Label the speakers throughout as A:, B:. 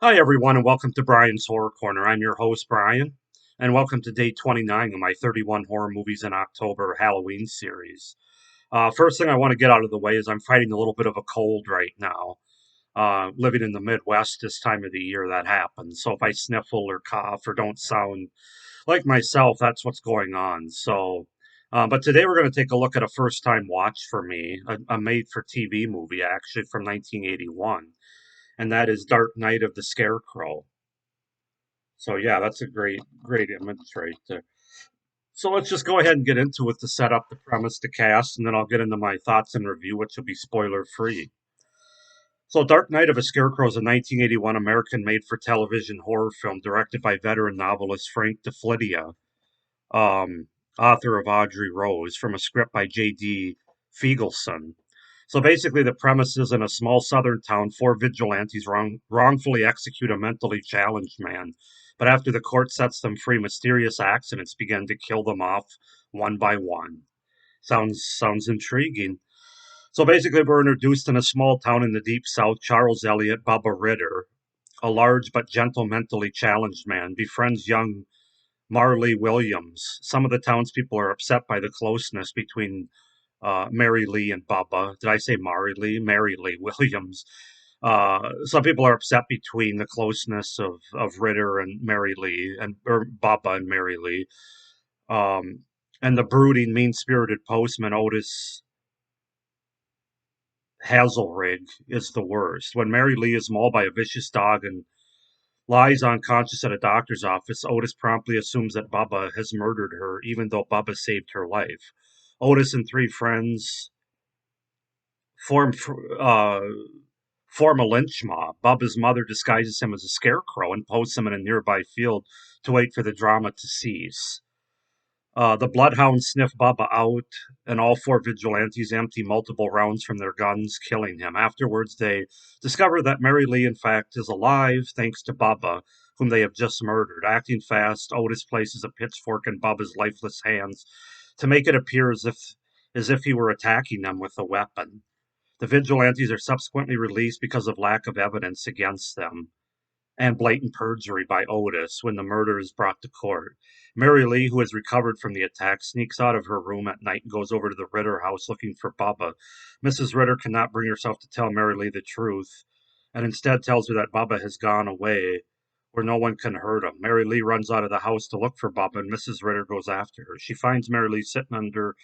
A: Hi, everyone, and welcome to Brian's Horror Corner. I'm your host, Brian, and welcome to day 29 of my 31 horror movies in October Halloween series. First thing I want to get out of the way is I'm fighting a little bit of a cold right now. Living in the Midwest this time of the year, that happens. So if I sniffle or cough or don't sound like myself, that's what's going on. But today we're going to take a look at a first time watch for me, a made for TV movie actually from 1981, and that is Dark Night of the Scarecrow. So yeah, that's a great image right there. So let's just go ahead and get into it to set up the premise, the cast, and then I'll get into my thoughts and review, which will be spoiler free. So Dark Night of a Scarecrow is a 1981 American made-for-television horror film directed by veteran novelist Frank DeFlidia, um, author of Audrey Rose, from a script by J.D. Feigelson. So basically, the premise is in a small southern town, four vigilantes wrongfully execute a mentally challenged man. But after the court sets them free, mysterious accidents begin to kill them off one by one. Sounds intriguing. So basically, we're introduced in a small town in the deep south. Charles Elliott, Bubba Ritter, a large but gentle mentally challenged man, befriends young Marley Williams. Some of the townspeople are upset by the closeness between Mary Lee and Bubba. Did I say Mary Lee? Mary Lee Williams. Some people are upset between the closeness of Ritter and Mary Lee, and or Bubba and Mary Lee. Um, and the brooding, mean spirited postman Otis Hazelrig is the worst. When Mary Lee is mauled by a vicious dog and lies unconscious at a doctor's office, Otis promptly assumes that Bubba has murdered her, even though Bubba saved her life. Otis and three friends form uh, form a lynch mob. Bubba's mother disguises him as a scarecrow and posts him in a nearby field to wait for the drama to cease. The bloodhounds sniff Bubba out, and all four vigilantes empty multiple rounds from their guns, killing him. Afterwards, they discover that Mary Lee, in fact, is alive thanks to Bubba, whom they have just murdered. Acting fast, Otis places a pitchfork in Bubba's lifeless hands to make it appear as if he were attacking them with a weapon. The vigilantes are subsequently released because of lack of evidence against them and blatant perjury by Otis when the murder is brought to court. Mary Lee, who has recovered from the attack, sneaks out of her room at night and goes over to the Ritter house looking for Bubba. Mrs. Ritter cannot bring herself to tell Mary Lee the truth and instead tells her that Bubba has gone away where no one can hurt him. Mary Lee runs out of the house to look for Bubba, and Mrs. Ritter goes after her. She finds Mary Lee sitting under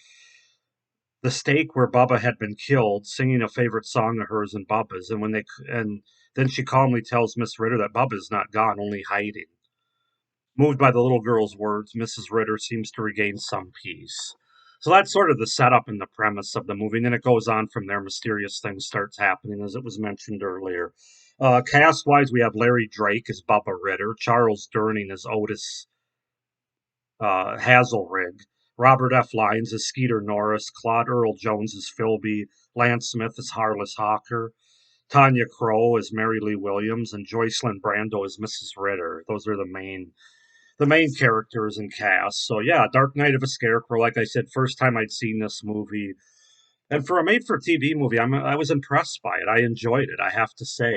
A: the stake where Bubba had been killed, singing a favorite song of hers and Bubba's, and then she calmly tells Miss Ritter that Bubba's not gone, only hiding. Moved by the little girl's words, Mrs. Ritter seems to regain some peace. So that's sort of the setup and the premise of the movie, and then it goes on from there. Mysterious things starts happening, as it was mentioned earlier. Cast-wise, we have Larry Drake as Bubba Ritter, Charles Durning as Otis Hazelrig, Robert F. Lyons as Skeeter Norris, Claude Earl Jones as Philby, Lance Smith as Harless Hawker, Tanya Crow as Mary Lee Williams, and Joycelyn Brando as Mrs. Ritter. Those are the main characters and cast. So yeah, Dark Night of a Scarecrow. Like I said, first time I'd seen this movie, and for a made-for-TV movie, I was impressed by it. I enjoyed it. I have to say.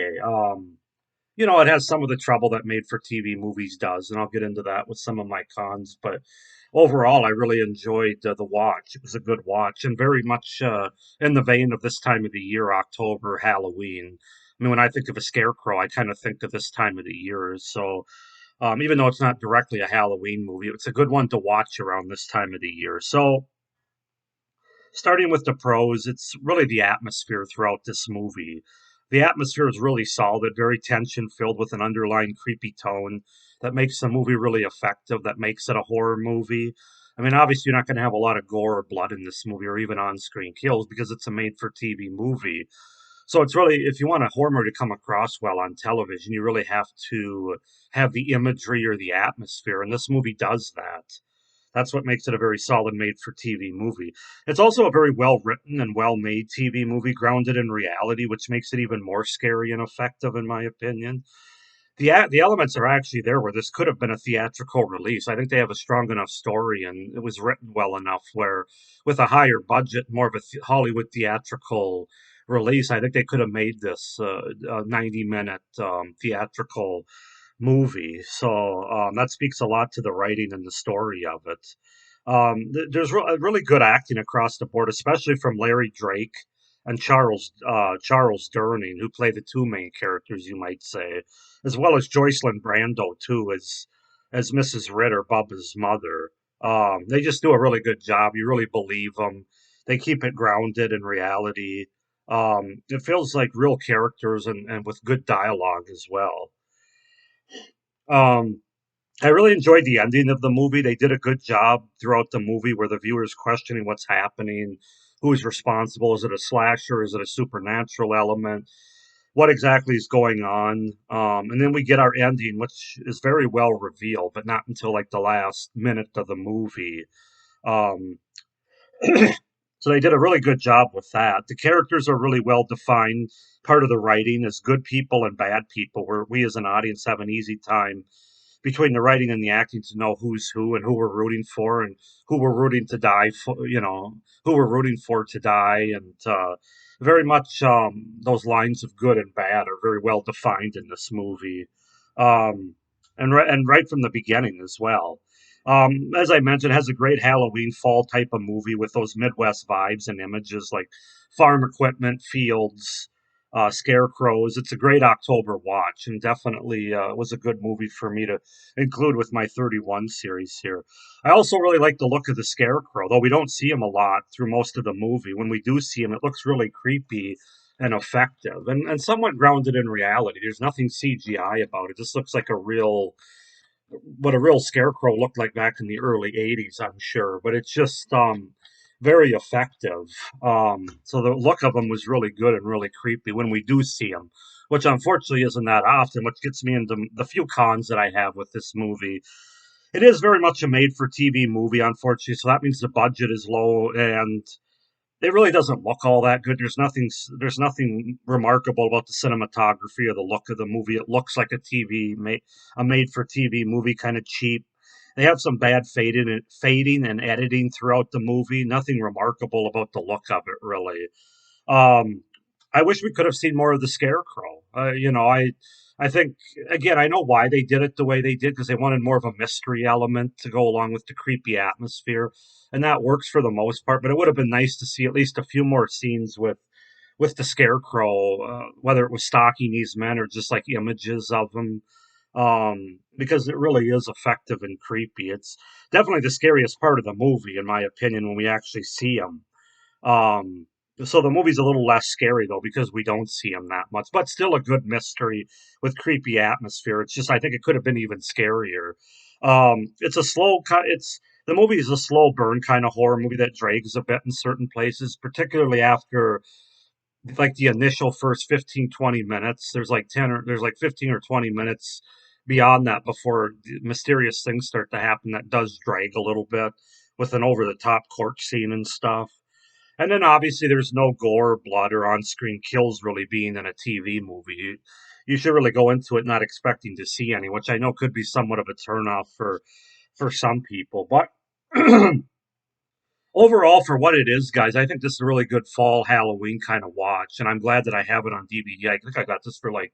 A: It has some of the trouble that made for TV movies does, and I'll get into that with some of my cons. But overall, I really enjoyed the watch. It was a good watch and very much in the vein of this time of the year, October, Halloween. I mean, when I think of a scarecrow, I kind of think of this time of the year. So, even though it's not directly a Halloween movie, it's a good one to watch around this time of the year. So, starting with the pros, it's really the atmosphere throughout this movie. The atmosphere is really solid, very tension filled with an underlying creepy tone that makes the movie really effective, that makes it a horror movie. I mean, obviously, you're not going to have a lot of gore or blood in this movie or even on screen kills because it's a made for TV movie. So it's really, if you want a horror movie to come across well on television, you really have to have the imagery or the atmosphere. And this movie does that. That's what makes it a very solid made for TV movie. It's also a very well written and well made TV movie, grounded in reality, which makes it even more scary and effective, in my opinion. The elements are actually there where this could have been a theatrical release. I think they have a strong enough story and it was written well enough where, with a higher budget, more of a Hollywood theatrical release. I think they could have made this a 90-minute theatrical movie. So that speaks a lot to the writing and the story of it. There's really good acting across the board, especially from Larry Drake and Charles Durning, who play the two main characters, you might say, as well as Joycelyn Brando too, as Mrs. Ritter, Bubba's mother. They just do a really good job. You really believe them. They keep it grounded in reality. It feels like real characters and with good dialogue as well. Um, I really enjoyed the ending of the movie. They did a good job throughout the movie where the viewer's questioning what's happening, who's responsible. Is it a slasher? Is it a supernatural element? What exactly is going on? And then we get our ending, which is very well revealed, but not until like the last minute of the movie. Um, so they did a really good job with that. The characters are really well defined. Part of the writing is good people and bad people, where we as an audience have an easy time between the writing and the acting to know who's who and who we're rooting for and who we're rooting to die for, who we're rooting for to die. And very much those lines of good and bad are very well defined in this movie. Um, and right from the beginning as well. As I mentioned, it has a great Halloween fall type of movie with those Midwest vibes and images like farm equipment, fields, scarecrows. It's a great October watch, and definitely was a good movie for me to include with my 31 series here. I also really like the look of the scarecrow, though we don't see him a lot through most of the movie. When we do see him, it looks really creepy and effective and somewhat grounded in reality. There's nothing CGI about it. This looks like a real what a real scarecrow looked like back in the early 80s, I'm sure, but it's just very effective. So the look of him was really good and really creepy when we do see him, which unfortunately isn't that often, which gets me into the few cons that I have with this movie. It is very much a made for TV movie, unfortunately, so that means the budget is low and it really doesn't look all that good. There's nothing remarkable about the cinematography or the look of the movie. It looks like a made for TV movie, kind of cheap. They have some bad fading and editing throughout the movie. Nothing remarkable about the look of it, really. Um, I wish we could have seen more of the Scarecrow. I think again, I know why they did it the way they did because they wanted more of a mystery element to go along with the creepy atmosphere, and that works for the most part. But it would have been nice to see at least a few more scenes with the Scarecrow, whether it was stalking these men or just like images of them, because it really is effective and creepy. It's definitely the scariest part of the movie, in my opinion, when we actually see him. Um, so the movie's a little less scary though because we don't see him that much, but still a good mystery with creepy atmosphere. It's just I think it could have been even scarier. It's a it's the movie is a slow burn kind of horror movie that drags a bit in certain places, particularly after like the initial first 15 20 minutes. There's like 15 or 20 minutes beyond that before mysterious things start to happen that does drag a little bit with an over the top court scene and stuff. And then obviously there's no gore, blood, or on-screen kills really being in a TV movie. You should really go into it not expecting to see any, which I know could be somewhat of a turnoff for some people. But overall, for what it is, guys, I think this is a really good fall Halloween kind of watch, and I'm glad that I have it on DVD. I think I got this for like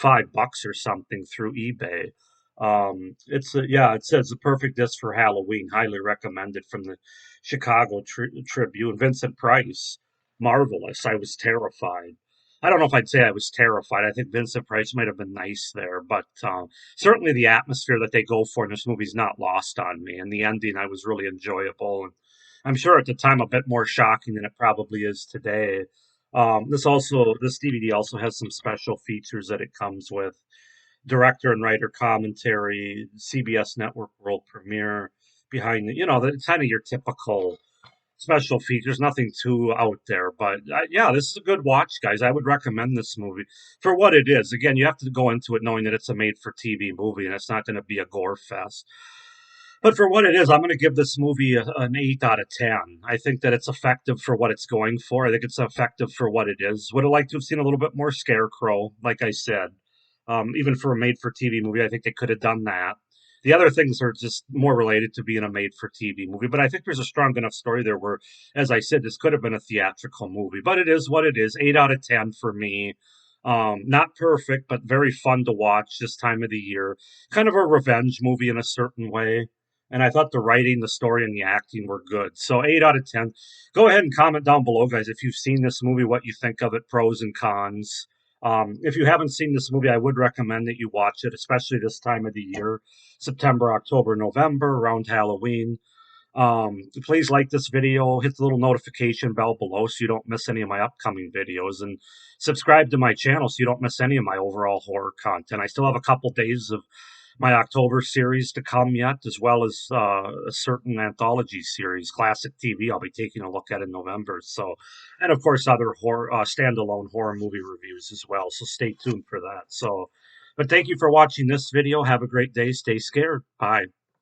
A: $5 or something through eBay. Yeah, it says the perfect disc for Halloween. Highly recommended from the Chicago Tribune. Vincent Price, marvelous. I was terrified. I don't know if I'd say I was terrified. I think Vincent Price might have been nice there, but certainly the atmosphere that they go for in this movie is not lost on me. And the ending, I was really enjoyable. And I'm sure at the time a bit more shocking than it probably is today. This DVD also has some special features that it comes with: director and writer commentary, CBS Network world premiere, behind the kind of your typical special features. Nothing too out there, but yeah, this is a good watch, guys. I would recommend this movie for what it is. Again, you have to go into it knowing that it's a made-for-TV movie and it's not going to be a gore fest. But for what it is, I'm going to give this movie an 8 out of 10. I think that it's effective for what it's going for. I think it's effective for what it is. Would have liked to have seen a little bit more Scarecrow, like I said. Even for a made for TV movie, I think they could have done that. The other things are just more related to being a made-for-TV movie. But I think there's a strong enough story there where, as I said, this could have been a theatrical movie. But it is what it is. 8 out of 10 for me. Not perfect, but very fun to watch this time of the year. Kind of a revenge movie in a certain way. And I thought the writing, the story, and the acting were good. So 8 out of 10. Go ahead and comment down below, guys, if you've seen this movie, what you think of it, pros and cons. If you haven't seen this movie, I would recommend that you watch it, especially this time of the year, September, October, November, around Halloween. Please like this video, hit the little notification bell below so you don't miss any of my upcoming videos, and subscribe to my channel so you don't miss any of my overall horror content. I still have a couple days of my October series to come yet, as well as a certain anthology series, classic TV, I'll be taking a look at in November. So, and of course, other horror, standalone horror movie reviews as well. So stay tuned for that. So, but thank you for watching this video. Have a great day. Stay scared. Bye.